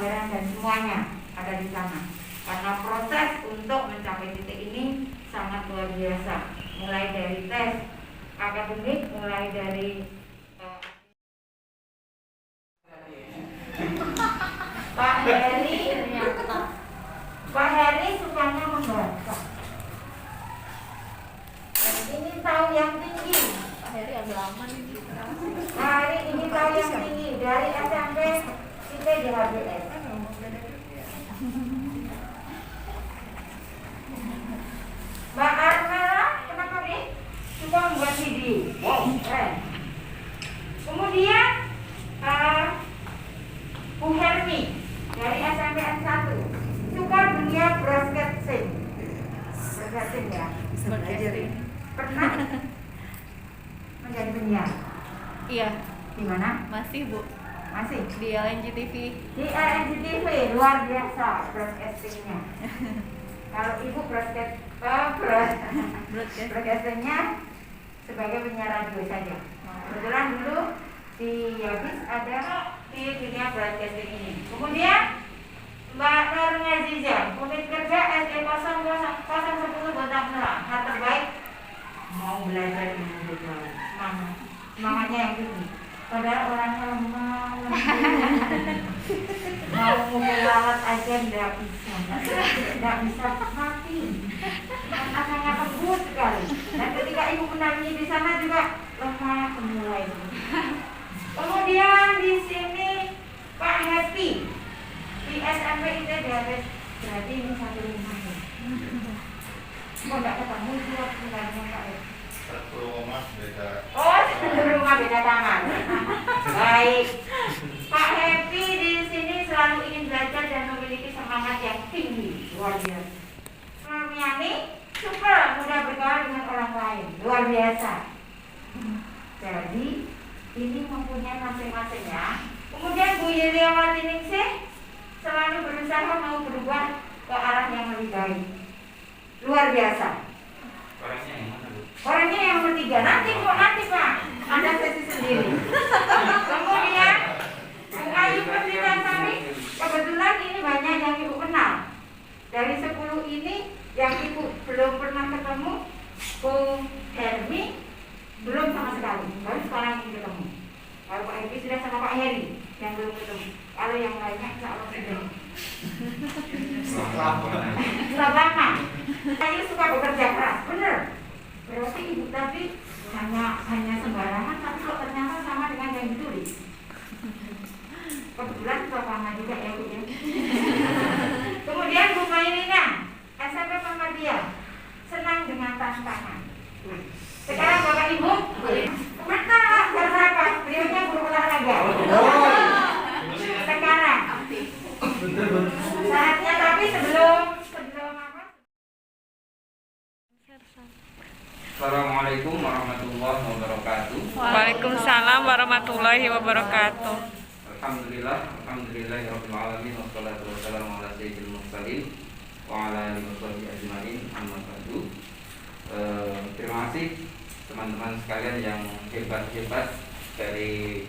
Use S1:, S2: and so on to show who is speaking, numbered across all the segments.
S1: pelajaran dan semuanya ada di sana. Karena proses untuk mencapai titik ini sangat luar biasa. Mulai dari tes akademik, mulai dari Pak Heri sukanya membaca. Dan ini tahu yang tinggi.
S2: Pak Heri agak lama nih.
S1: Pak Heri ini tahu yang tinggi dari SMP kita di HBS. Mbak Armela, kenapa nih? Suka membuat CD.
S3: Wow.
S1: Keren. Kemudian Bu Hermi dari SMPN 1 suka dunia broadcasting. Broadcasting ya. Pernah menjadi penyiar?
S2: Iya,
S1: Di mana?
S2: masih Bu.
S1: Masih
S2: Di LNG TV.
S1: di LNG TV, luar biasa broadcastingnya. Kalau ibu broadcastingnya sebagai penyiar radio saja. Kebetulan dulu di Yabis ada di dunia broadcasting ini. Kemudian Mbak Nur Ngaziza, unit kerja SD 0010 Botak Merah. Hal terbaik mau belajar ilmu juga. Semangatnya yang tinggi. Padahal orangnya lemah, mau mukul lalat aja nggak bisa mati. Karena sangat lembut sekali. Dan ketika ibu menangis di sana juga lemah semula itu. Kemudian di sini Pak Happy di SMP itu diabetes, berarti ini satu rumah ya. Kok nggak ketemu sih waktu Pak Happy?
S3: Satu rumah beda.
S1: Oh, satu rumah beda kamar. Baik. Pak Happy di sini selalu ingin belajar dan memiliki semangat yang tinggi, luar biasa. Miami super mudah bergaul dengan orang lain, luar biasa. Jadi ini mempunyai masing-masing ya. Kemudian Bu Yeliawati Ningsih selalu berusaha mau berubah ke arah yang lebih baik, luar biasa.
S3: Orangnya yang mana, Bu?
S1: Orangnya yang nomor 3. Nanti Pak, ada sesi sendiri. Kemudian Bu Ayu Persitasari, kebetulan ini banyak yang ibu kenal. Dari 10 ini yang ibu belum pernah ketemu, Bu Hermi belum sama sekali, baru sekarang ini ketemu. Kalau Pak Hermi sudah sama Pak Heri yang belum ketemu. Kalau yang lainnya insya Allah sudah. Selama saya suka bekerja keras, benar. Berarti ibu tadi hanya sembarangan, tapi kok ternyata sama dengan yang ditulis. Kebetulan selama juga ya Bu ya. Kemudian Bu Mairina, SMP Muhammadiyah, senang dengan tantangan. Sekarang Bapak Ibu, kemana? Karena apa? Beliaunya guru olahraga. Sekarang. Saatnya tapi sebelum apa?
S3: Assalamualaikum warahmatullahi wabarakatuh.
S4: Waalaikumsalam warahmatullahi wabarakatuh.
S3: Alhamdulillahirabbil alamin wassalatu wassalamu ala sayyidil mursalin wa ala alihi washabihi ajmain. Amma ba'du. Terima kasih teman-teman sekalian yang hebat-hebat dari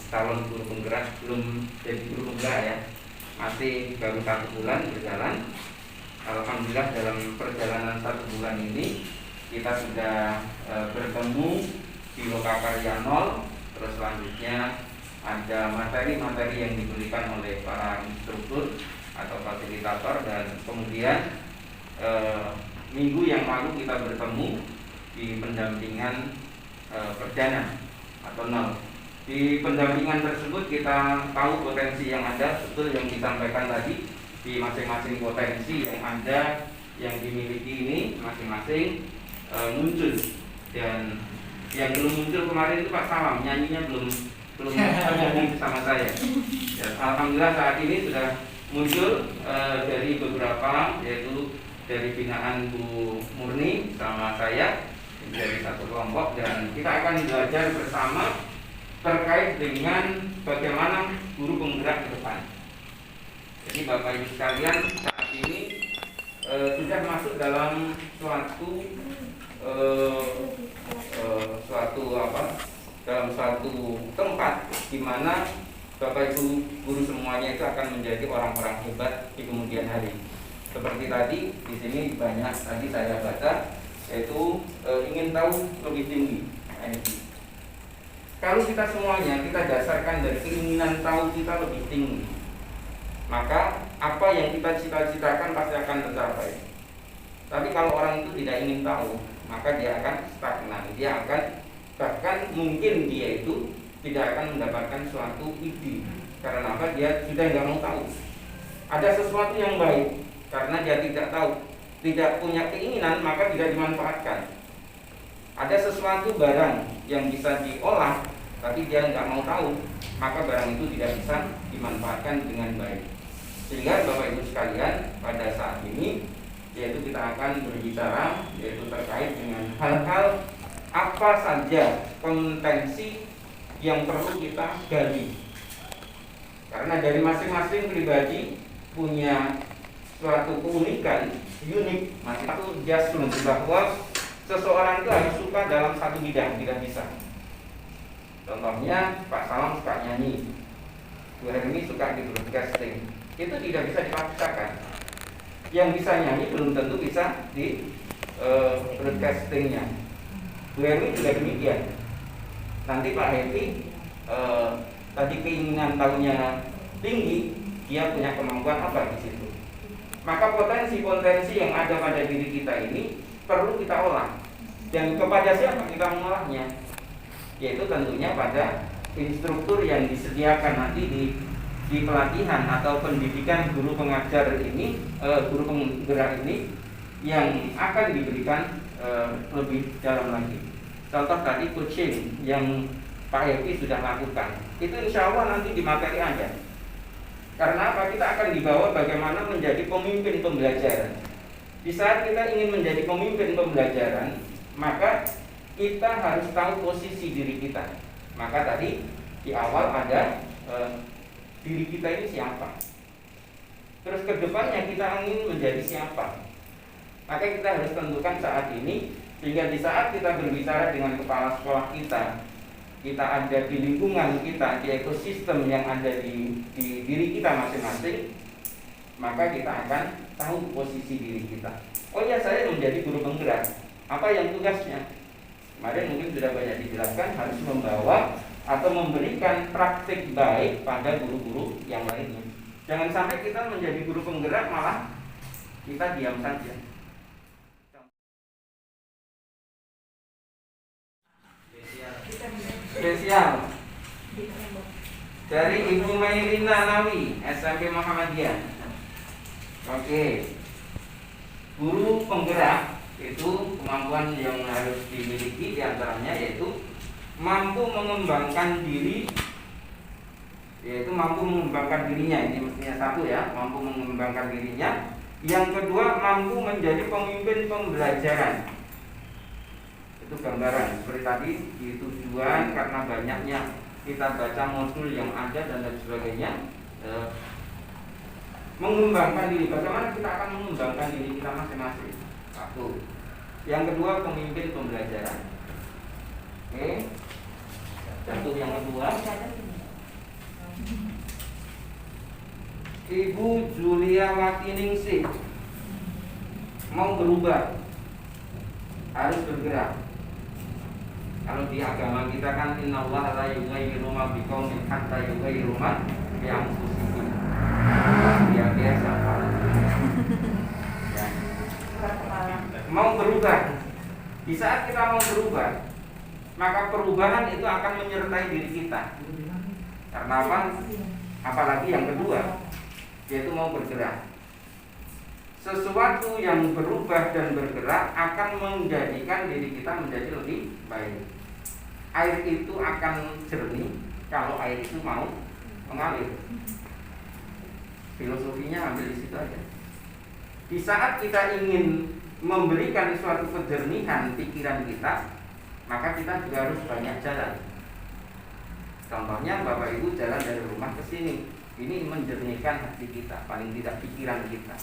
S3: calon guru penggerak, belum jadi guru penggerak ya. Masih baru 1 bulan berjalan. Alhamdulillah dalam perjalanan 1 bulan ini kita sudah bertemu di Lokakarya 0. Terus selanjutnya ada materi-materi yang diberikan oleh para instruktur atau fasilitator, dan kemudian minggu yang lalu kita bertemu di pendampingan perdana atau 0. Di pendampingan tersebut kita tahu potensi yang ada, betul yang disampaikan tadi, di masing-masing potensi yang ada yang dimiliki ini masing-masing muncul. Dan yang belum muncul kemarin itu Pak Salam, nyanyinya belum terjadi bersama saya. Dan alhamdulillah saat ini sudah muncul dari beberapa, yaitu dari binaan Bu Murni sama saya, dari satu kelompok, dan kita akan belajar bersama terkait dengan bagaimana guru penggerak ke depan. Jadi Bapak Ibu sekalian, saat ini sudah masuk dalam dalam suatu tempat di mana Bapak Ibu guru semuanya itu akan menjadi orang-orang hebat di kemudian hari. Seperti tadi di sini banyak tadi saya baca yaitu ingin tahu lebih tinggi. Kalau kita semuanya kita dasarkan dari keinginan tahu kita lebih tinggi, maka apa yang kita cita-citakan pasti akan tercapai. Tapi kalau orang itu tidak ingin tahu, maka dia akan stagnan. Dia akan bahkan mungkin dia itu tidak akan mendapatkan suatu ide. Karena apa? Dia sudah nggak mau tahu. Ada sesuatu yang baik, karena dia tidak tahu, tidak punya keinginan, maka tidak dimanfaatkan. Ada sesuatu barang yang bisa diolah, tapi dia nggak mau tahu, maka barang itu tidak bisa dimanfaatkan dengan baik. Sehingga Bapak Ibu sekalian, pada saat ini yaitu kita akan berbicara yaitu terkait dengan hal-hal apa saja kompetensi yang perlu kita gali. Karena dari masing-masing pribadi punya suatu keunikan, unik. Maka itu jasmun bahwa seseorang itu harus suka dalam satu bidang, tidak bisa. Contohnya Pak Salam suka nyanyi, Bu Hermi suka di broadcasting. Itu tidak bisa dipaksakan. Yang bisa nyanyi belum tentu bisa di broadcastingnya. Bu Hermi juga demikian. Nanti Pak Happy tadi keinginan tahunya tinggi, dia punya kemampuan apa di situ. Maka potensi-potensi yang ada pada diri kita ini perlu kita olah. Dan kepada siapa kita mengolahnya? Yaitu tentunya pada instruktur yang disediakan nanti di pelatihan atau pendidikan guru pengajar ini, guru penggerak ini yang akan diberikan lebih dalam lagi. Contoh tadi coaching yang Pak Happy sudah lakukan, itu insya Allah nanti di materi ada. Karena apa? Kita akan dibawa bagaimana menjadi pemimpin pembelajaran. Di saat kita ingin menjadi pemimpin pembelajaran, maka kita harus tahu posisi diri kita. Maka tadi di awal ada diri kita ini siapa. Terus ke depannya kita ingin menjadi siapa. Maka kita harus tentukan saat ini, sehingga di saat kita berbicara dengan kepala sekolah kita ada di lingkungan kita, di ekosistem yang ada di diri kita masing-masing, maka kita akan tahu posisi diri kita. Oh ya, saya menjadi guru penggerak. Apa yang tugasnya? Kemarin mungkin sudah banyak dijelaskan, harus membawa atau memberikan praktik baik pada guru-guru yang lainnya. Jangan sampai kita menjadi guru penggerak malah kita diam saja. Spesial dari Ibu Mairina Nawi, SMP Muhammadiyah. Oke. Guru penggerak itu kemampuan yang harus dimiliki diantaranya yaitu mampu mengembangkan diri, yaitu mampu mengembangkan dirinya. Ini mestinya satu ya, mampu mengembangkan dirinya. Yang kedua, mampu menjadi pemimpin pembelajaran. Itu gambaran seperti tadi di tujuan, karena banyaknya kita baca modul yang ada dan lain sebagainya. Mengembangkan diri, bagaimana kita akan mengembangkan diri kita masing-masing. Satu. Yang kedua, pemimpin pembelajaran. Oke. Satu yang kedua, Ibu Julia Watiningsih mau berubah, harus bergerak. Kalau di agama kita kan innallaha la yughayyiru ma biqaumin hatta yughayyiru ma bi anfusihim. Ya biasa. Ya. Mau berubah. Di saat kita mau berubah, maka perubahan itu akan menyertai diri kita. Karena apa? Apalagi yang kedua, yaitu mau bergerak. Sesuatu yang berubah dan bergerak akan menjadikan diri kita menjadi lebih baik. Air itu akan jernih kalau air itu mau mengalir. Filosofinya ambil di situ aja. Di saat kita ingin memberikan suatu kejernihan pikiran kita, maka kita juga harus banyak jalan. Contohnya Bapak Ibu jalan dari rumah ke sini, ini menjernihkan hati kita, paling tidak pikiran kita.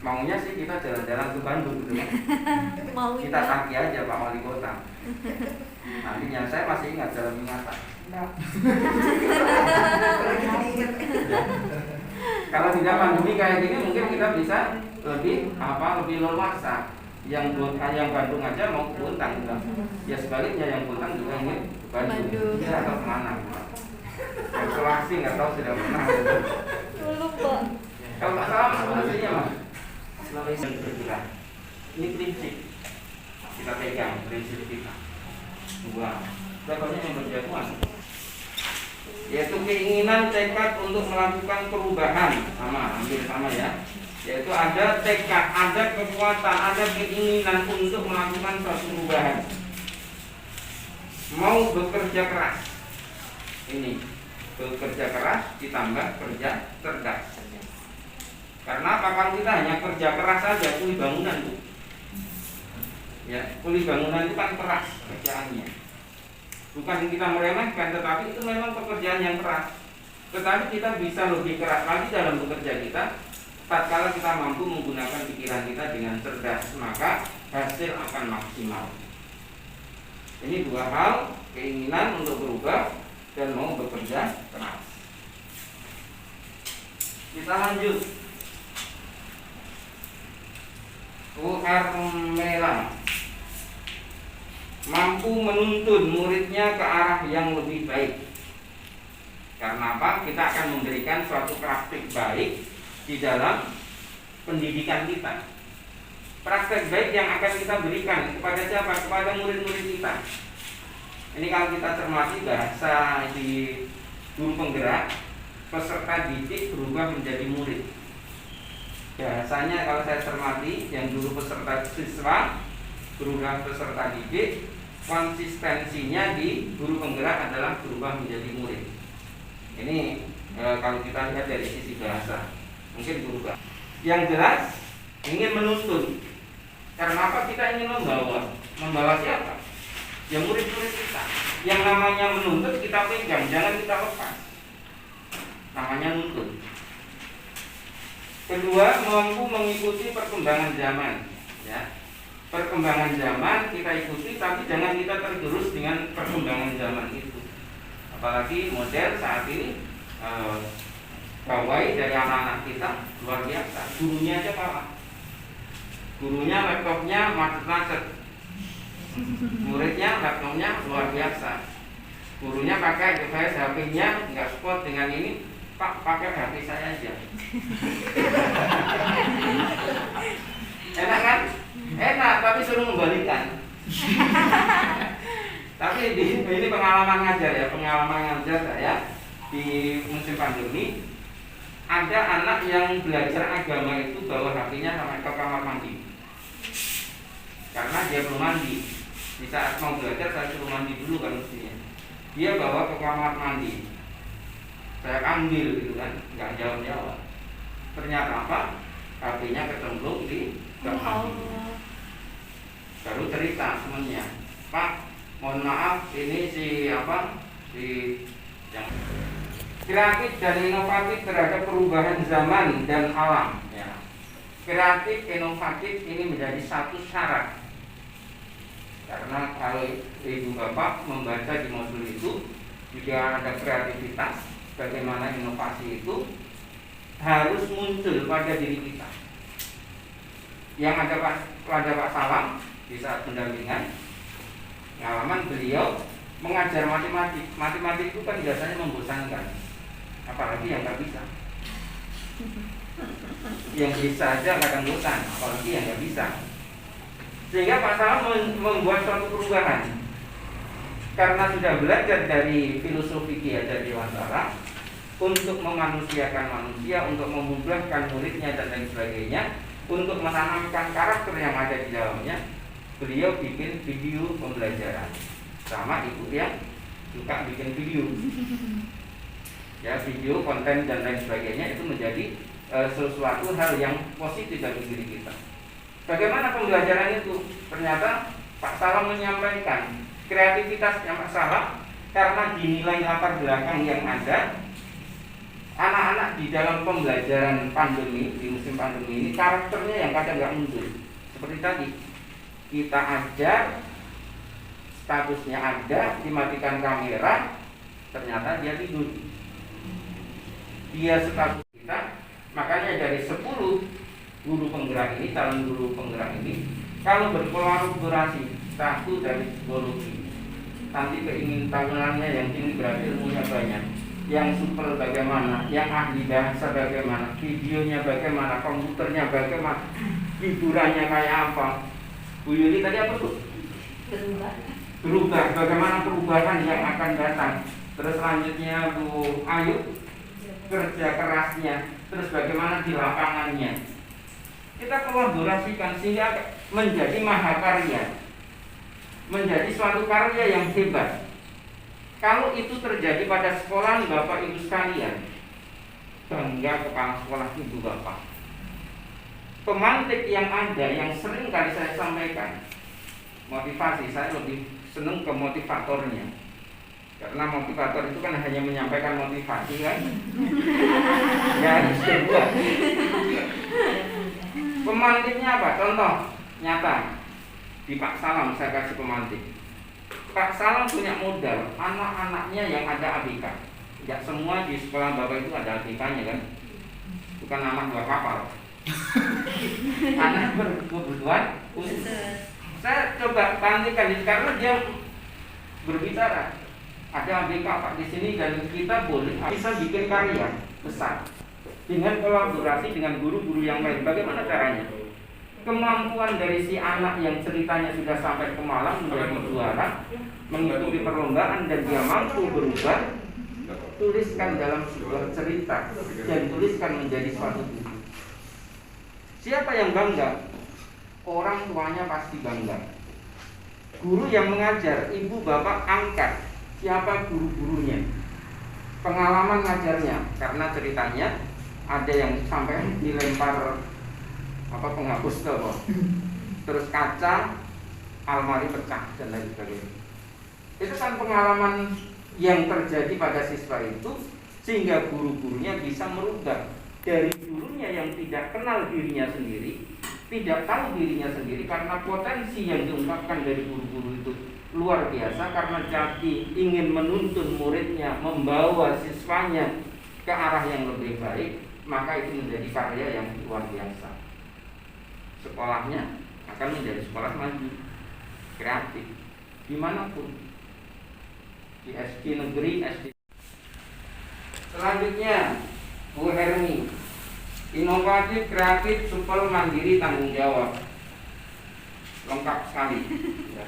S3: Maunya sih kita jalan-jalan ke Bandung gitu kan. Kita tagih aja Pak Wali Kota. Nantinya saya masih ingat jalan ingatan. Kalau tidak pandemi kayak gini mungkin kita bisa lebih leluasa. Yang Bandung aja mau ke Buntang, ya sebaliknya yang Buntang juga ingin ke Bandung. Bisa atau kemana? Yang Sulawesi nggak tahu sudah pernah.
S2: Dulu, Pak.
S3: Kalau nggak salah maksudnya mah Sulawesi bergerak. Ini prinsip kita pegang, prinsip kita. Dua, pokoknya yang berjatuhan, yaitu keinginan tekad untuk melakukan perubahan, hampir sama ya. Yaitu ada tekad, ada kekuatan, ada keinginan untuk melakukan suatu perubahan. Mau bekerja keras. Ini bekerja keras ditambah kerja cerdas. Karena kalau kita hanya kerja keras saja, kuli bangunan tuh. Ya, kuli bangunan itu kan keras kerjaannya. Bukan kita meremehkan, tetapi itu memang pekerjaan yang keras. Tetapi kita bisa lebih keras lagi dalam bekerja kita. Tatkala kita mampu menggunakan pikiran kita dengan cerdas, maka hasil akan maksimal. Ini dua hal, keinginan untuk berubah dan mau bekerja keras. Kita lanjut. U'armela, mampu menuntun muridnya ke arah yang lebih baik. Karena apa? Kita akan memberikan suatu praktik baik di dalam pendidikan kita. Praktek baik yang akan kita berikan kepada siapa? Kepada murid-murid kita. Ini kalau kita cermati bahasa di guru penggerak, peserta didik berubah menjadi murid. Bahasanya kalau saya cermati, yang dulu peserta siswa berubah peserta didik, konsistensinya di guru penggerak adalah berubah menjadi murid. Ini kalau kita lihat dari sisi bahasa mungkin berubah. Yang jelas ingin menuntun. Karena apa? Kita ingin membawa siapa? Ya murid-murid kita. Yang namanya menuntut kita pegang, jangan kita lepas. Namanya nuntun. Kedua, mampu mengikuti perkembangan zaman. Ya, perkembangan zaman kita ikuti, tapi jangan kita tergerus dengan perkembangan zaman itu. Apalagi model saat ini. Gawai dari anak-anak kita luar biasa. Gurunya aja kalah. Gurunya laptopnya macet-macet. Muridnya laptopnya luar biasa. Gurunya pakai device HP-nya nggak support dengan ini. Pak, pakai HP saya aja. Enak kan? Enak, tapi suruh membalikan. Tapi ini pengalaman ngajar ya, pengalaman ngajar saya di musim pandemi. Ada anak yang belajar agama itu bawa HP-nya sampai ke kamar mandi. Karena dia belum mandi. Di saat mau belajar saya suruh mandi dulu kan mestinya. Dia bawa ke kamar mandi. Saya ambil gitu kan, nggak jawab-jawab. Ternyata apa? HP-nya kecemplung di kamar mandi. Baru cerita temennya, Pak, mohon maaf, ini si yang kreatif dan inovatif terhadap perubahan zaman dan alam. Ya. Kreatif, inovatif ini menjadi satu syarat. Karena kalau ibu bapak membaca di modul itu juga ada kreativitas, bagaimana inovasi itu harus muncul pada diri kita. Yang ada Pak Salam di saat pendampingan pengalaman beliau mengajar matematik. Matematik itu kan biasanya membosankan. Apalagi yang nggak bisa. Yang bisa aja kadang bosan, apalagi yang nggak bisa. Sehingga Pak Salam membuat suatu perubahan. Karena sudah belajar dari filosofi Ki Hajar Dewantara untuk memanusiakan manusia, untuk memudahkan muridnya dan lain sebagainya, untuk menanamkan karakter yang ada di dalamnya, beliau bikin video pembelajaran. Sama ibu yang suka bikin video. Ya, video, konten dan lain sebagainya itu menjadi sesuatu hal yang positif bagi diri kita. Bagaimana pembelajaran itu? Ternyata Pak Salam menyampaikan kreativitasnya Pak Salam karena dinilai latar belakang yang ada. Anak-anak di dalam pembelajaran pandemi, di musim pandemi ini karakternya yang kadang nggak muncul. Seperti tadi, kita ajar, statusnya ada, dimatikan kamera, ternyata dia tidur. dia status kita. Makanya dari 10 guru penggerak ini, calon guru penggerak ini, kalau berkolaborasi satu dari psikologi, nanti keingintahuannya yang tinggi berarti ilmunya banyak, yang super bagaimana, yang ahli bahasa bagaimana, videonya bagaimana, komputernya bagaimana, hiburannya kayak apa. Bu Yuli tadi apa tuh? Berubah, bagaimana perubahan yang akan datang. Terus selanjutnya Bu Ayu, kerja kerasnya, terus bagaimana di lapangannya. Kita kolaborasikan sehingga menjadi mahakarya, menjadi suatu karya yang hebat. Kalau itu terjadi pada sekolah Bapak Ibu sekalian, bangga kepala sekolah Ibu Bapak. Pemantik yang ada, yang sering kali saya sampaikan, motivasi, saya lebih senang ke motivatornya. Karena motivator itu kan hanya menyampaikan motivasi kan, ya harus dibuat. Pemantiknya apa? Contoh nyata di Pak Salam saya kasih pemantik. Pak Salam punya modal, anak-anaknya yang ada ABK. Tidak semua di sekolah Bapak itu ada ABK-nya kan, bukan anak buah kapal. Anak berkebutuhan khusus. Saya coba pantikan karena dia berbicara. Ada ABK Pak di sini dan kita boleh bisa bikin karya besar dengan kolaborasi dengan guru-guru yang lain. Bagaimana caranya? Kemampuan dari si anak yang ceritanya sudah sampai ke Malang menjadi juara, mengikuti perlombaan dan dia mampu berubah, tuliskan dalam sebuah cerita dan tuliskan menjadi suatu buku. Siapa yang bangga? Orang tuanya pasti bangga. Guru yang mengajar, ibu bapak angkat. Siapa guru-gurunya? Pengalaman ngajarnya, karena ceritanya ada yang sampai dilempar penghapus tuh, terus kaca almari pecah dan lain sebagainya. Itu kan pengalaman yang terjadi pada siswa itu, sehingga guru-gurunya bisa merubah dari gurunya yang tidak kenal dirinya sendiri, tidak tahu dirinya sendiri, karena potensi yang diungkapkan dari guru-guru itu luar biasa, karena jadi ingin menuntun muridnya, membawa siswanya ke arah yang lebih baik, maka itu menjadi karya yang luar biasa. Sekolahnya akan menjadi sekolah maju, kreatif, dimanapun, di SD negeri, SD. Selanjutnya Bu Hermi, inovatif, kreatif, supel, mandiri, tanggung jawab. Lengkap sekali ya.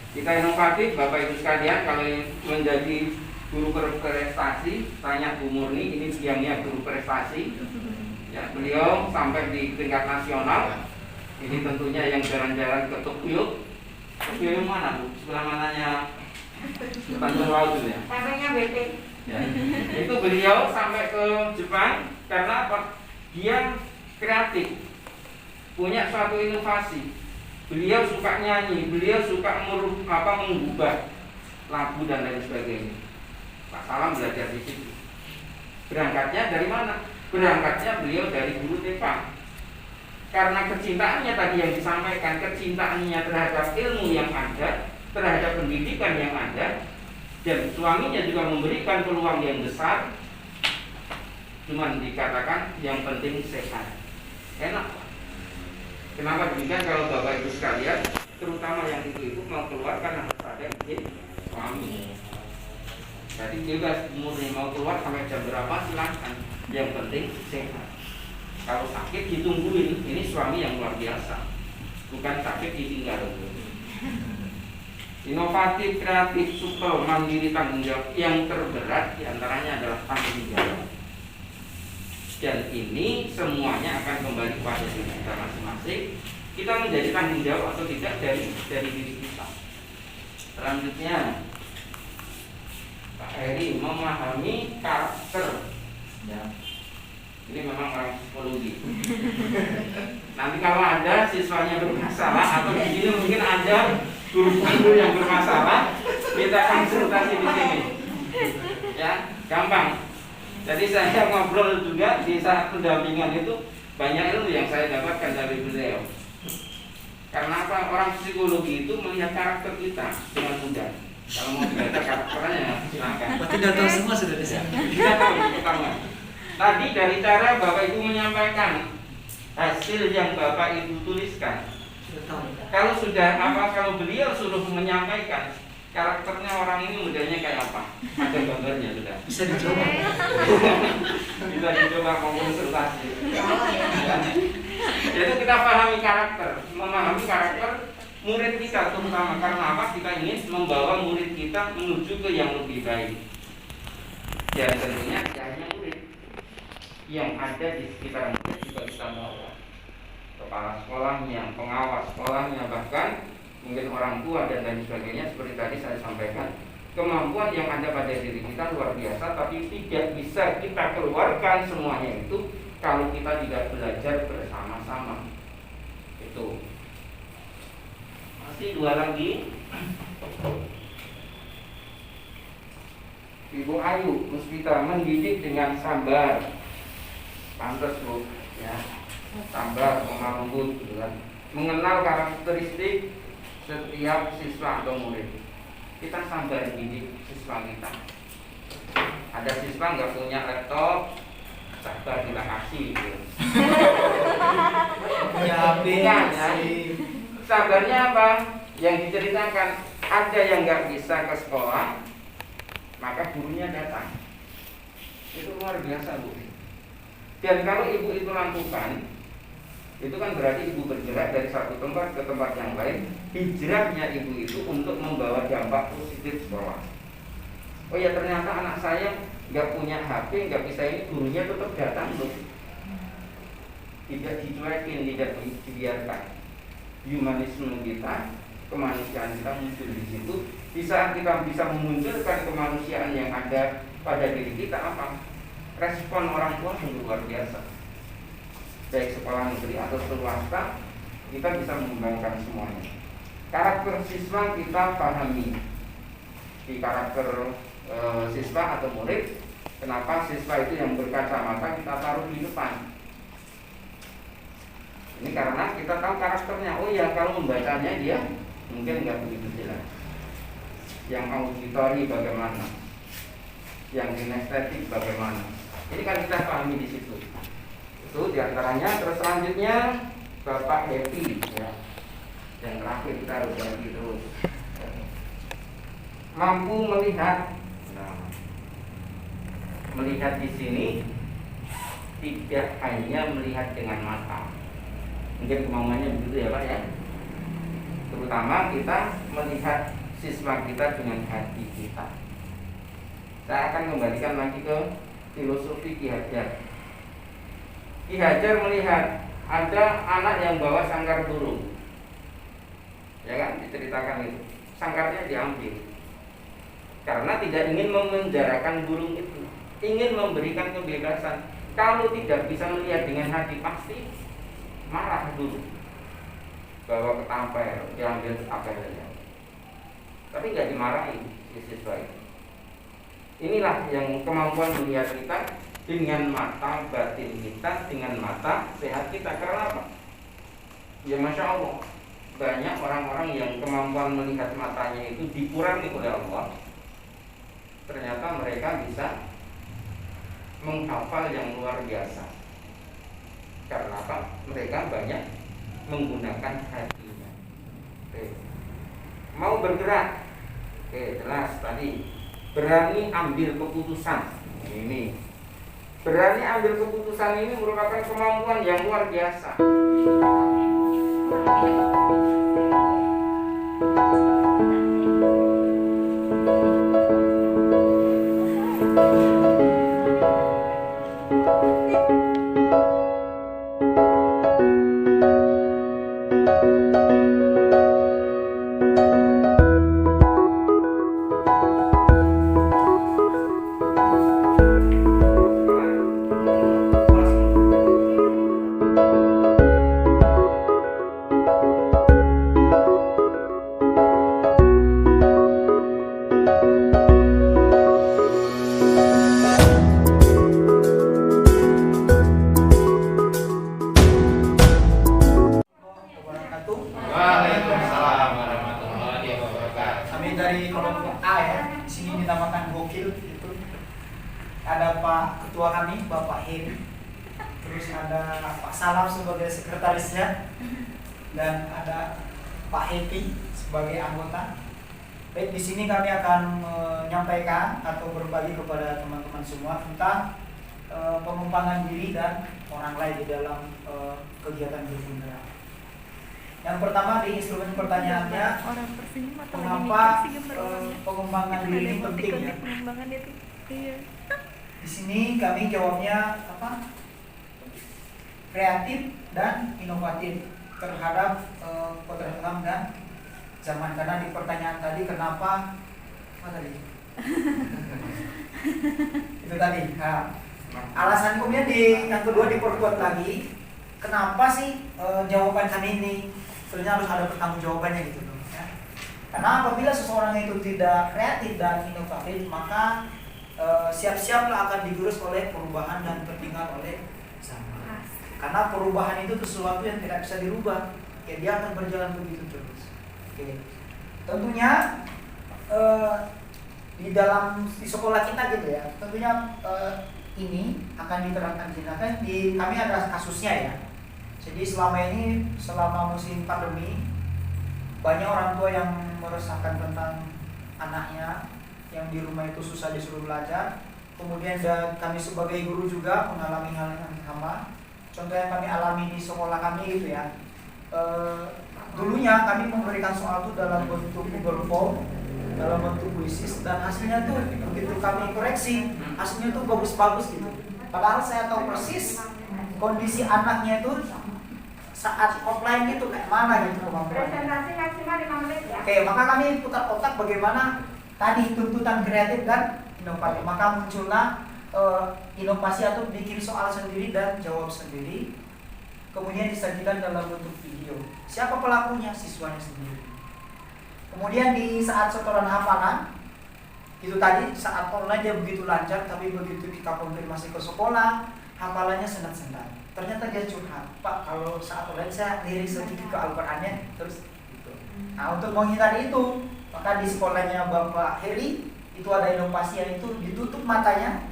S3: Kita inovatif, Bapak Ibu sekalian, kalau menjadi guru berprestasi, tanya Bu Murni, ini siangnya guru prestasi ya, beliau sampai di tingkat nasional. Ini tentunya yang jalan-jalan ke Tokyo. Tokyo yang mana Bu? Sebelah mananya Tanjung Laut itu ya?
S1: Sampainya BT.
S3: Ya. Itu beliau sampai ke Jepang karena apa? Dia kreatif, punya suatu inovasi. Beliau suka nyanyi, beliau suka mengubah lagu dan lain sebagainya. Pak Salam belajar di situ. Berangkatnya dari mana? Berangkatnya beliau dari guru TK. Karena kecintaannya tadi yang disampaikan, kecintaannya terhadap ilmu yang ada, terhadap pendidikan yang ada, dan suaminya juga memberikan peluang yang besar. Cuman dikatakan yang penting sehat. Enak. Kenapa demikian? Kalau Bapak Ibu sekalian, terutama yang ibu-ibu mau keluar kan harus ada izin suami. Jadi bebas murni mau keluar sampai jam berapa silakan. Yang penting sehat. Kalau sakit ditungguin. Ini suami yang luar biasa. Bukan sakit ditinggal. Inovatif, kreatif, supel, mandiri, tanggung jawab. Yang terberat diantaranya adalah tanggung jawab. Dan ini semuanya akan kembali pada diri kita masing-masing. Kita menjadi tanggung jawab atau tidak dari diri kita. Selanjutnya, Pak Heri memahami karakter. Ya. Ini memang orang psikologi. Nanti kalau ada siswanya bermasalah atau di sini mungkin ada guru-guru yang bermasalah, kita konsultasi di sini. Ya, gampang. Jadi saya ngobrol juga di saat pendampingan itu, banyak ilmu yang saya dapatkan dari beliau. Karena apa? Orang psikologi itu melihat karakter kita dengan mudah. Kalau mau belajar karakternya silakan.
S5: Berarti datang semua sudah di sini.
S3: Kita tahu pertama. Tadi dari cara Bapak Ibu menyampaikan hasil yang Bapak Ibu tuliskan. Kalau beliau suruh menyampaikan karakternya orang ini modelnya kayak apa, ada gambarnya sudah. Bisa dicoba. Bisa dicoba konsultasi. Jadi kita pahami karakter, memahami karakter murid kita terutama karena apa? Kita ingin membawa murid kita menuju ke yang lebih baik. Dan tentunya hanya murid yang ada di sekitar murid juga kita bawa. Kepala sekolahnya, pengawas sekolahnya, bahkan mungkin orang tua dan lain sebagainya. Seperti tadi saya sampaikan, kemampuan yang ada pada diri kita luar biasa, tapi tidak bisa kita keluarkan semuanya itu kalau kita tidak belajar bersama-sama. Itu masih dua lagi. Ibu Ayu Puspita, mendidik dengan sabar. Pantas Bu, ya. Sabar, lemah lembut, gitu kan. Mengenal karakteristik setiap siswa atau murid. Kita sabar didik siswa kita. Ada siswa nggak punya laptop, sabar kita kasih gitu. Bukan, ya. Sabarnya apa? Yang diceritakan, ada yang nggak bisa ke sekolah, maka gurunya datang. Itu luar biasa Bu. Dan kalau ibu itu lakukan, itu kan berarti ibu bergerak dari satu tempat ke tempat yang lain. Hijrahnya ibu itu untuk membawa dampak positif sekolah. Oh ya, ternyata anak saya nggak punya HP, nggak bisa ini, gurunya tetap datang loh. Tidak dicuekin, tidak dibiarkan. Humanisme kita, kemanusiaan kita muncul di situ. Di saat kita bisa memunculkan kemanusiaan yang ada pada diri kita, apa? Respon orang tua sungguh luar biasa. Baik sekolah negeri atau swasta, kita bisa mengembangkan semuanya. Karakter siswa kita pahami. Di karakter siswa atau murid, kenapa siswa itu yang berkacamata kita taruh di depan? Ini karena kita tahu karakternya. Oh ya, kalau membacanya dia mungkin nggak begitu jelas. Yang auditori bagaimana, yang kinestetik bagaimana. Ini kan kita pahami di situ. Itu diantaranya. Terus selanjutnya Bapak Happy, ya. Yang terakhir kita harus ganti terus. Mampu melihat. Nah, melihat di sini tidak hanya melihat dengan mata. Mungkin kemauannya begitu ya Pak ya. Terutama kita melihat siswa kita dengan hati kita. Saya akan kembalikan lagi ke filosofi Ki Hajar. Ki Hajar melihat ada anak yang bawa sangkar burung, ya kan, diceritakan itu. Sangkarnya diambil karena tidak ingin memenjarakan burung itu, ingin memberikan kebebasan. Kalau tidak bisa melihat dengan hati, pasti marah dulu. Bawa ke tampil, diambil apelnya, tapi nggak dimarahi si siswa itu. Inilah yang kemampuan melihat kita dengan mata batin kita, dengan mata sehat kita. Karena apa? Ya Masya Allah, banyak orang-orang yang kemampuan melihat matanya itu dikurangi oleh Allah. Ternyata mereka bisa menghafal yang luar biasa. Karena apa? Mereka banyak menggunakan hatinya. Oke. Mau bergerak, oke, jelas tadi. Berani ambil keputusan. Ini berani ambil keputusan ini merupakan kemampuan yang luar biasa.
S5: ada Pak Ketua kami, Bapak Heri. Terus ada Pak Salam sebagai sekretarisnya, dan ada Pak Happy sebagai anggota. Baik, di sini kami akan menyampaikan atau berbagi kepada teman-teman semua tentang pengembangan diri dan orang lain di dalam kegiatan berguna. Yang pertama di instrumen pertanyaannya,
S4: Orang tersenyum atau lagi
S5: mengapa
S4: mikir sih gambar orangnya.
S5: pengembangan
S4: Kan
S5: diri
S4: ada
S5: ini penting ya?
S4: emoticon di pengembangan dia tuh. Iya.
S5: Di sini kami jawabnya apa? Kreatif dan inovatif terhadap program dan zaman. Karena di pertanyaan tadi kenapa apa tadi? Itu tadi. Nah, alasan kemudian yang kedua diperkuat lagi. Kenapa sih jawaban kami ini sebenarnya harus ada pertanggungjawabannya gitu loh ya. Karena apabila seseorang itu tidak kreatif dan inovatif, maka siap-siaplah akan digerus oleh perubahan dan tertinggal oleh zaman. Karena perubahan itu sesuatu yang tidak bisa dirubah, ya dia akan berjalan begitu terus. Oke. Tentunya di sekolah kita gitu ya, tentunya ini akan diterapkan di kami ada kasusnya ya. Jadi selama musim pandemi, banyak orang tua yang meresahkan tentang anaknya yang di rumah itu susah disuruh belajar. Kemudian kami sebagai guru juga mengalami hal yang sama. Contoh yang kami alami di sekolah kami gitu ya. Dulunya kami memberikan soal itu dalam bentuk Google Form, dalam bentuk puisis, dan hasilnya tuh begitu kami koreksi, hasilnya tuh bagus-bagus gitu. Padahal saya tahu persis kondisi anaknya itu saat offline itu kayak mana gitu kemampuannya.
S1: Presentasi maksimal 5 menit ya.
S5: Oke, maka kami putar otak bagaimana tadi tuntutan kreatif dan inovatif. Maka muncullah inovasi atau bikin soal sendiri dan jawab sendiri. Kemudian disajikan dalam bentuk video. Siapa pelakunya? Siswanya sendiri. Kemudian di saat setoran hafalan, itu tadi saat online dia begitu lancar, tapi begitu kita konfirmasi ke sekolah, hafalannya sendat-sendat. Ternyata dia curhat, Pak, kalau saat online saya lirik sedikit ke Al-Qur'annya, terus gitu. Nah, untuk menghindari itu, maka di sekolahnya Bapak Heri itu ada inovasi yang itu ditutup matanya,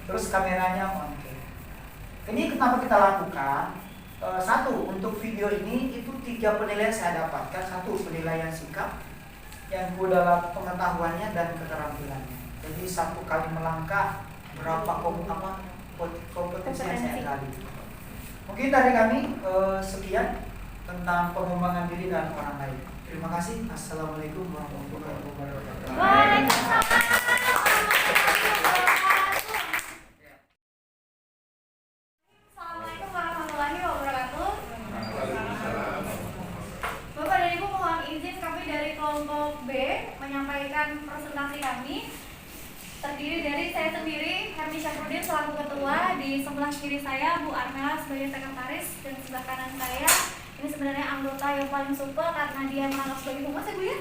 S5: terus kameranya on. Ini kenapa kita lakukan? Satu, untuk video ini itu 3 penilaian saya dapatkan. Satu, penilaian sikap, yang kedua adalah pengetahuannya dan keterampilannya. Jadi 1 kali melangkah berapa kompetensi yang saya gali. Mungkin dari kami sekian tentang pengembangan diri dan orang lain. Terima kasih. Assalamualaikum warahmatullahi wabarakatuh.
S2: Assalamualaikum warahmatullahi wabarakatuh. Bapak dan Ibu, mohon izin kami dari kelompok B menyampaikan presentasi kami. Terdiri dari saya sendiri, Hermi Syafruddin selaku ketua, di sebelah kiri saya Bu Armela sebagai sekretaris, dan sebelah kanan saya ini sebenarnya anggota yang paling super karena dia menganggap sebagai humas ya Bu ya.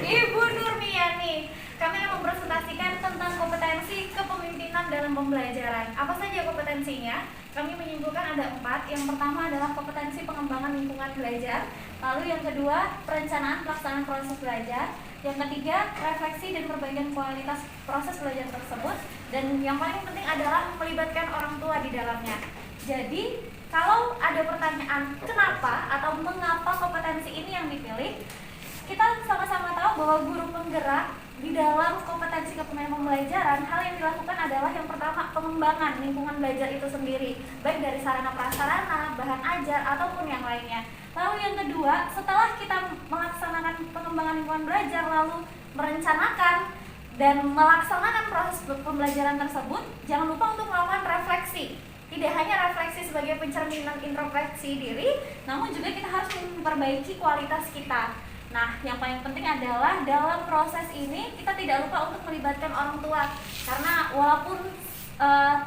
S2: Ibu Nurmiani. Kami akan mempresentasikan tentang kompetensi kepemimpinan dalam pembelajaran. Apa saja kompetensinya? Kami menyimpulkan ada 4. Yang pertama adalah kompetensi pengembangan lingkungan belajar. Lalu yang kedua, perencanaan pelaksanaan proses belajar. Yang ketiga, refleksi dan perbaikan kualitas proses belajar tersebut. Dan yang paling penting adalah melibatkan orang tua di dalamnya. Jadi, kalau ada pertanyaan kenapa atau mengapa kompetensi ini yang dipilih, kita sama-sama tahu bahwa guru penggerak di dalam kompetensi kepemimpinan pembelajaran, hal yang dilakukan adalah yang pertama, pengembangan lingkungan belajar itu sendiri, baik dari sarana prasarana, bahan ajar, ataupun yang lainnya. Lalu yang kedua, setelah kita melaksanakan pengembangan lingkungan belajar, lalu merencanakan dan melaksanakan proses pembelajaran tersebut, jangan lupa untuk melakukan refleksi. Tidak hanya refleksi sebagai pencerminan introspeksi diri, namun juga kita harus memperbaiki kualitas kita. Nah, yang paling penting adalah dalam proses ini kita tidak lupa untuk melibatkan orang tua, karena walaupun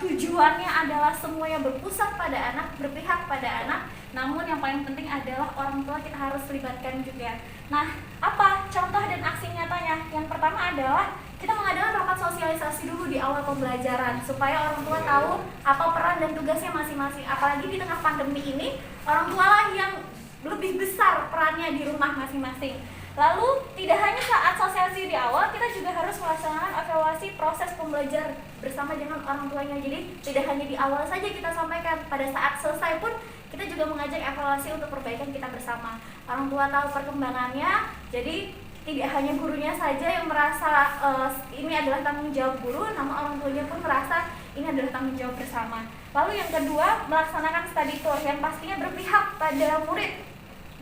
S2: tujuannya adalah semuanya berpusat pada anak, berpihak pada anak, namun yang paling penting adalah orang tua kita harus libatkan juga. Nah, apa contoh dan aksi nyatanya? Yang pertama adalah kita mengadakan rapat sosialisasi dulu di awal pembelajaran supaya orang tua tahu apa peran dan tugasnya masing-masing. Apalagi di tengah pandemi ini, orang tua lah yang lebih besar perannya di rumah masing-masing. Lalu tidak hanya saat sosialisasi di awal, kita juga harus melaksanakan evaluasi proses pembelajar bersama dengan orang tuanya. Jadi tidak hanya di awal saja kita sampaikan, pada saat selesai pun kita juga mengajak evaluasi untuk perbaikan kita bersama. Orang tua tahu perkembangannya, jadi tidak hanya gurunya saja yang merasa ini adalah tanggung jawab guru, namun orang tuanya pun merasa ini adalah tanggung jawab bersama. Lalu yang kedua, melaksanakan study tour yang pastinya berpihak pada murid.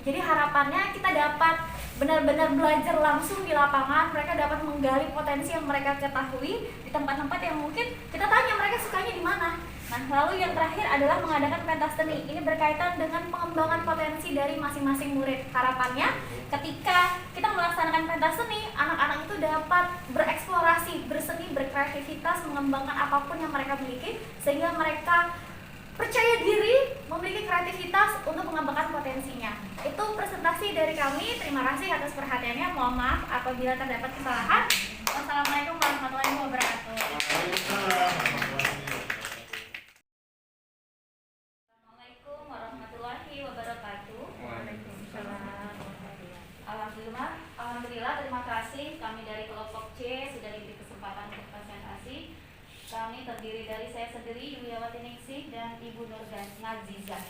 S2: Jadi harapannya kita dapat benar-benar belajar langsung di lapangan, mereka dapat menggali potensi yang mereka ketahui di tempat-tempat yang mungkin kita tanya mereka sukanya di mana. Nah, lalu yang terakhir adalah mengadakan pentas seni. Ini berkaitan dengan pengembangan potensi dari masing-masing murid. Harapannya ketika kita melaksanakan pentas seni, anak-anak itu dapat bereksplorasi, berseni, berkreativitas, mengembangkan apapun yang mereka miliki, sehingga mereka percaya diri, memiliki kreativitas untuk mengembangkan potensinya. Itu presentasi dari kami. Terima kasih atas perhatiannya. Mohon maaf apabila terdapat kesalahan. Wassalamualaikum warahmatullahi wabarakatuh. Assalamualaikum warahmatullahi wabarakatuh.
S3: Waalaikumsalam.
S2: Alhamdulillah, terima kasih. Kami dari kelompok C sudah diberi kesempatan untuk presentasi. Kami terdiri dari saya sendiri, Yuliawati Ningsih, dan Ibu Nurgan Nazizah.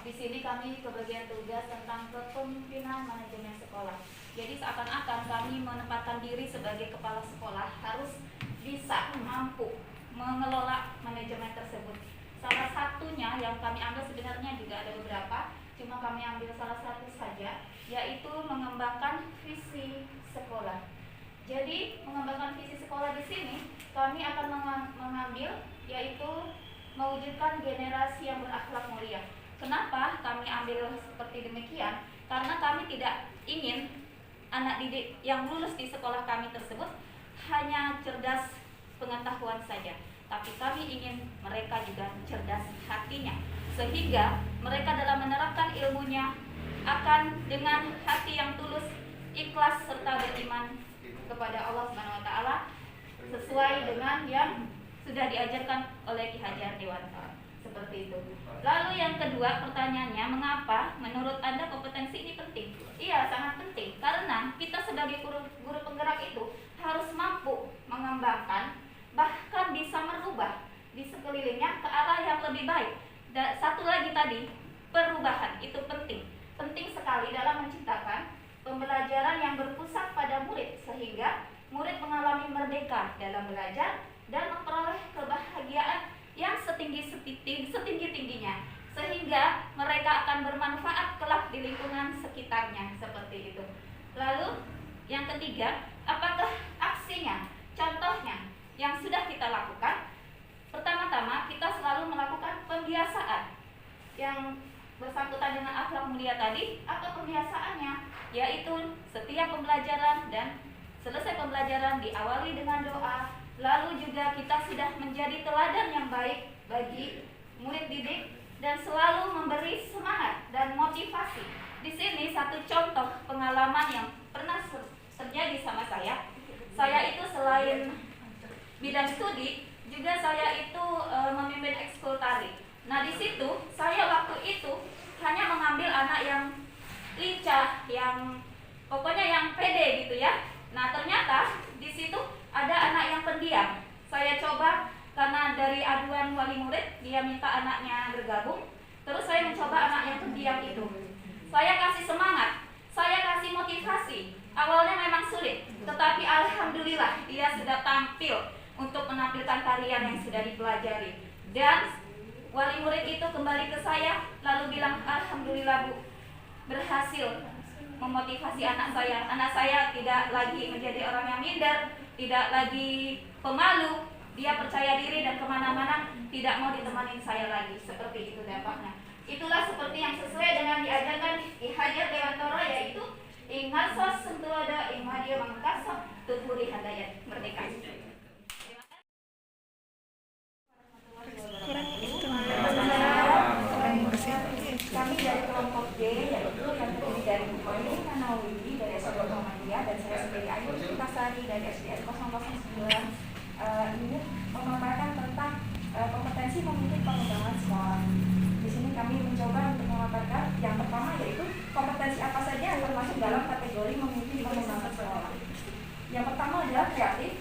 S2: Di sini kami kebagian tugas tentang kepemimpinan manajemen sekolah. Jadi seakan-akan kami menempatkan diri sebagai kepala sekolah harus bisa mampu mengelola manajemen tersebut. Salah satunya yang kami ambil, sebenarnya juga ada beberapa, cuma kami ambil salah satu saja, yaitu mengembangkan visi sekolah. Jadi mengembangkan visi sekolah di sini kami akan mengambil, yaitu mewujudkan generasi yang berakhlak mulia. Kenapa kami ambil seperti demikian? Karena kami tidak ingin anak didik yang lulus di sekolah kami tersebut hanya cerdas pengetahuan saja, tapi kami ingin mereka juga cerdas hatinya, sehingga mereka dalam menerapkan ilmunya akan dengan hati yang tulus, ikhlas, serta beriman kepada Allah Subhanahu wa taala sesuai dengan yang sudah diajarkan oleh Ki Hajar Dewantara. Seperti itu. Lalu yang kedua, pertanyaannya, mengapa menurut Anda kompetensi ini penting? Iya, sangat penting, karena kita sebagai guru penggerak itu harus mampu mengembangkan, bahkan bisa merubah di sekelilingnya ke arah yang lebih baik. Dan satu lagi tadi, perubahan itu penting. Penting sekali dalam menciptakan pembelajaran yang berpusat pada murid, sehingga murid mengalami merdeka dalam belajar dan memperoleh kebahagiaan yang setinggi-tingginya, sehingga mereka akan bermanfaat kelak di lingkungan sekitarnya, seperti itu. Lalu yang ketiga, apakah aksinya, contohnya yang sudah kita lakukan? Pertama-tama kita selalu melakukan pembiasaan yang bersangkutan dengan akhlak mulia tadi. Apa pembiasaannya? Yaitu setiap pembelajaran dan selesai pembelajaran diawali dengan doa. Lalu juga kita sudah menjadi teladan yang baik bagi murid didik dan selalu memberi semangat dan motivasi. Di sini satu contoh pengalaman yang pernah terjadi sama saya. Saya itu selain bidang studi, juga saya itu memimpin ekskul tari. Nah, di situ saya waktu itu hanya mengambil anak yang lincah, yang pokoknya yang pede gitu ya. Nah, ternyata di situ ada anak yang pendiam. Saya coba, karena dari aduan wali murid, dia minta anaknya bergabung. Terus saya mencoba anak yang pendiam itu. Saya kasih semangat, saya kasih motivasi. Awalnya memang sulit, tetapi alhamdulillah dia sudah tampil untuk menampilkan tarian yang sudah dipelajari. Dan wali murid itu kembali ke saya, lalu bilang, alhamdulillah Bu, berhasil memotivasi anak saya. Anak saya tidak lagi menjadi orang yang minder, tidak lagi pemalu. Dia percaya diri dan kemana-mana tidak mau ditemani saya lagi. Seperti itu dampaknya. Itulah seperti yang sesuai dengan diajarkan Ki Hajar Dewantara, yaitu ingasos sentuada ingmadia mangkasa tuturi hadayat merdeka. Kami dari kelompok D, yaitu yang terdiri dari Bu Koni Nanawi dari SD Muhammadiyah dan saya sendiri Ayu Putasari dari SDS 009 ini memaparkan tentang kompetensi memimpin pengembangan sekolah. Di sini kami mencoba untuk memaparkan yang pertama, yaitu kompetensi apa saja yang termasuk dalam kategori memimpin di adalah kreatif,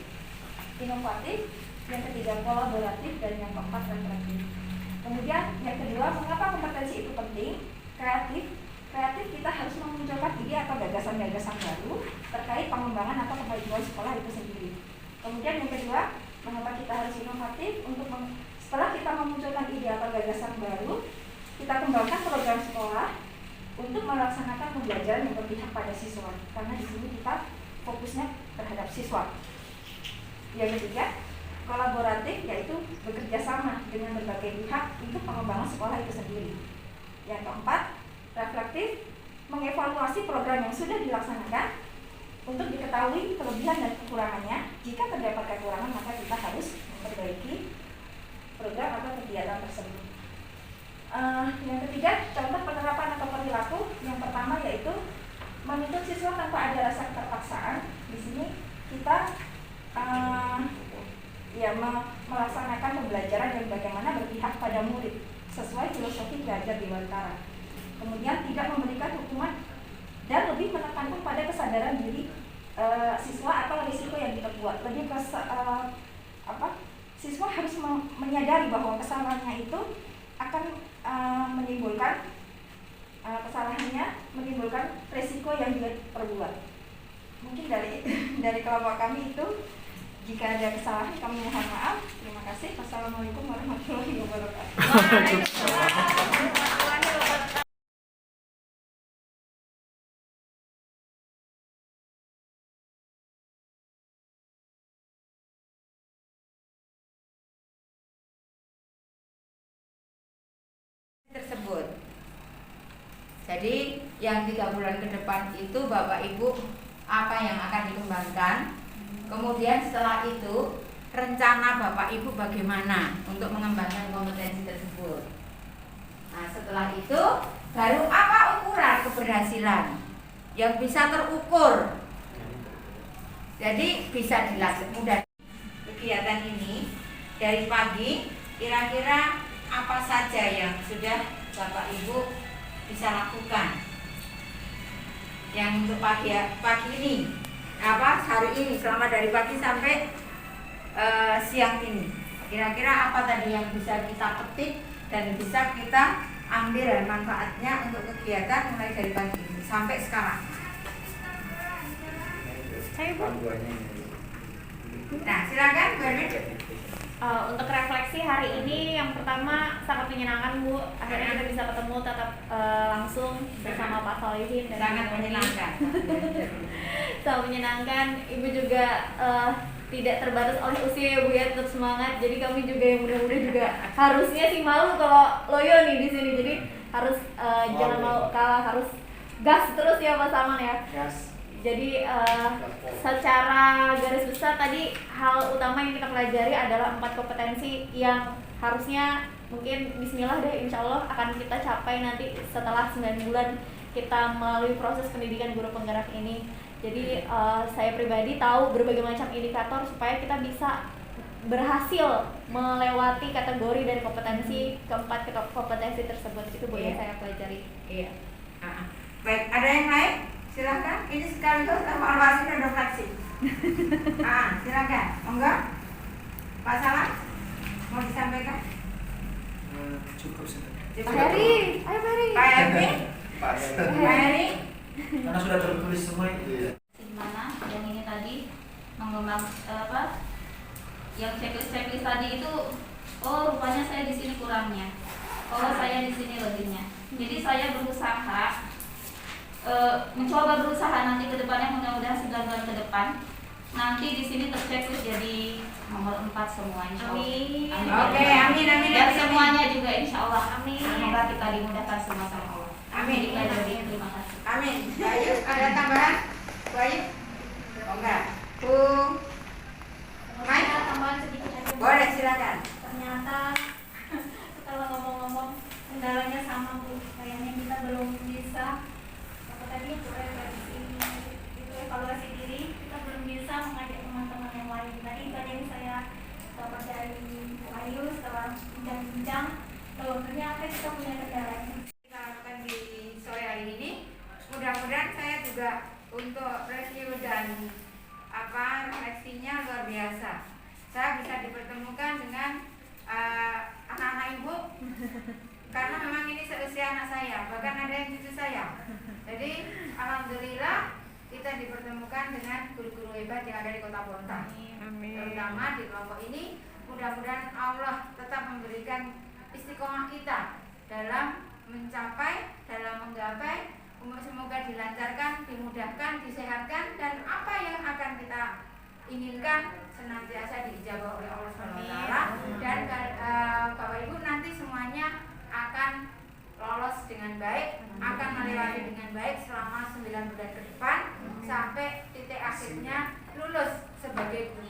S2: inovatif, yang ketiga kolaboratif, dan yang keempat reflektif. Kemudian yang kedua, mengapa kompetensi itu penting? Kreatif kita harus memunculkan ide atau gagasan-gagasan baru terkait pengembangan atau kemajuan sekolah itu sendiri. Kemudian yang kedua, mengapa kita harus inovatif? Setelah kita memunculkan ide atau gagasan baru, kita kembangkan program sekolah untuk melaksanakan pembelajaran yang berpihak pada siswa. Karena di sini kita fokusnya terhadap siswa. Yang ketiga, kolaboratif, yaitu bekerja sama dengan berbagai pihak untuk pengembangan sekolah itu sendiri. Yang keempat, reflektif, mengevaluasi program yang sudah dilaksanakan untuk diketahui kelebihan dan kekurangannya. Jika terdapat kekurangan, maka kita harus memperbaiki program atau kegiatan tersebut. Yang ketiga, contoh penerapan atau perilaku. Yang pertama yaitu menuntut siswa tanpa ada rasa keterpaksaan. Di sini kita melaksanakan pembelajaran yang bagaimana berpihak pada murid sesuai filosofi belajar di Wantara. Kemudian tidak memberikan hukuman dan lebih menekankan pada kesadaran diri siswa atau risiko yang diperbuat. Lebih ke siswa harus menyadari bahwa kesalahannya itu akan menimbulkan risiko yang dia perbuat. Mungkin dari kelompok kami itu, jika ada kesalahan kami mohon maaf. Terima kasih. Wassalamualaikum warahmatullahi wabarakatuh.
S1: Tersebut. Jadi yang 3 bulan ke depan itu Bapak Ibu apa yang akan dikembangkan. Kemudian setelah itu rencana Bapak Ibu bagaimana untuk mengembangkan kompetensi tersebut. Nah, setelah itu baru apa ukuran keberhasilan yang bisa terukur. Jadi bisa dilakukan mudah. Kegiatan ini dari pagi kira-kira apa saja yang sudah Bapak Ibu bisa lakukan yang untuk pagi ini, hari ini selama dari pagi sampai siang ini, kira-kira apa tadi yang bisa kita petik dan bisa kita ambil manfaatnya untuk kegiatan mulai dari pagi ini sampai sekarang. Nah, silakan Bu Erwin.
S2: Untuk refleksi hari ini yang pertama sangat menyenangkan Bu, akhirnya kita bisa ketemu tatap langsung bersama Pak Solihin dan
S1: Sangat
S2: Bu Noni.
S1: menyenangkan.
S2: Sangat menyenangkan. Ibu juga tidak terbatas oleh usia ya Bu ya, tetap semangat. Jadi kami juga yang muda-muda juga harusnya sih malu kalau loyo nih di sini. Jadi harus jangan mau kalah, harus gas terus ya Pak Salman ya.
S5: Gas.
S2: Jadi secara garis besar tadi hal utama yang kita pelajari adalah 4 kompetensi yang harusnya mungkin bismillah deh insya Allah akan kita capai nanti setelah 9 bulan kita melalui proses pendidikan guru penggerak ini. Jadi saya pribadi tahu berbagai macam indikator supaya kita bisa berhasil melewati kategori dari kompetensi keempat kompetensi tersebut. Itu Bu yang saya pelajari.
S1: Iya. Baik, ada yang lain? Silakan. Ini sekaligus evaluasi dan refleksi. Silakan. Enggak? Pak Salah mau disampaikan?
S5: Cukup sudah.
S2: Pak Heri, ayo Pak Heri.
S1: Pak Heri.
S5: Pak
S1: Heri.
S5: Karena sudah tertulis semua itu.
S2: Gimana? Yang ini tadi mengembang yang checklist tadi itu, oh rupanya saya di sini kurangnya, oh saya di sini lebihnya. Jadi saya berusaha mencoba berusaha nanti ke depannya, mudah-mudahan 9 bulan ke depan nanti di sini terchecklist jadi nomor 4 semua insya Allah.
S1: Amin.
S2: Amin.
S1: Oke, amin.
S2: Dan semuanya juga insya Allah.
S4: Amin.
S2: Semoga kita dimudahkan semua sama Allah.
S1: Amin.
S2: Terima kasih.
S1: Amin. Bayu, ada tambahan? Bayu? Oh enggak. Bu Mai?
S2: Ada tambahan sedikit aja.
S1: Boleh, silakan.
S2: Ternyata setelah ngomong-ngomong kendalanya sama Bu, kayaknya kita belum bisa tadi itu evaluasi diri, kita belum bisa mengajak teman-teman yang lain. Tadi yang saya dapat dari Bu Ayu setelah bincang-bincang, ternyata kita punya kendala.
S1: Kita lakukan di sore hari ini. Mudah-mudahan saya juga untuk review dan refleksi luar biasa. Saya bisa dipertemukan dengan anak-anak ibu karena memang ini seusia anak saya, bahkan ada yang cucu saya. Jadi alhamdulillah kita dipertemukan dengan guru-guru hebat yang ada di Kota Bontang.
S4: Amin.
S1: Terutama di kelompok ini, mudah-mudahan Allah tetap memberikan istiqomah kita dalam mencapai, dalam menggapai. Semoga dilancarkan, dimudahkan, disehatkan, dan apa yang akan kita inginkan senantiasa diijabah oleh Allah SWT. Dan Bapak Ibu nanti semuanya akan lolos dengan baik, akan melewati dengan baik selama 9 bulan ke depan sampai titik akhirnya lulus sebagai guru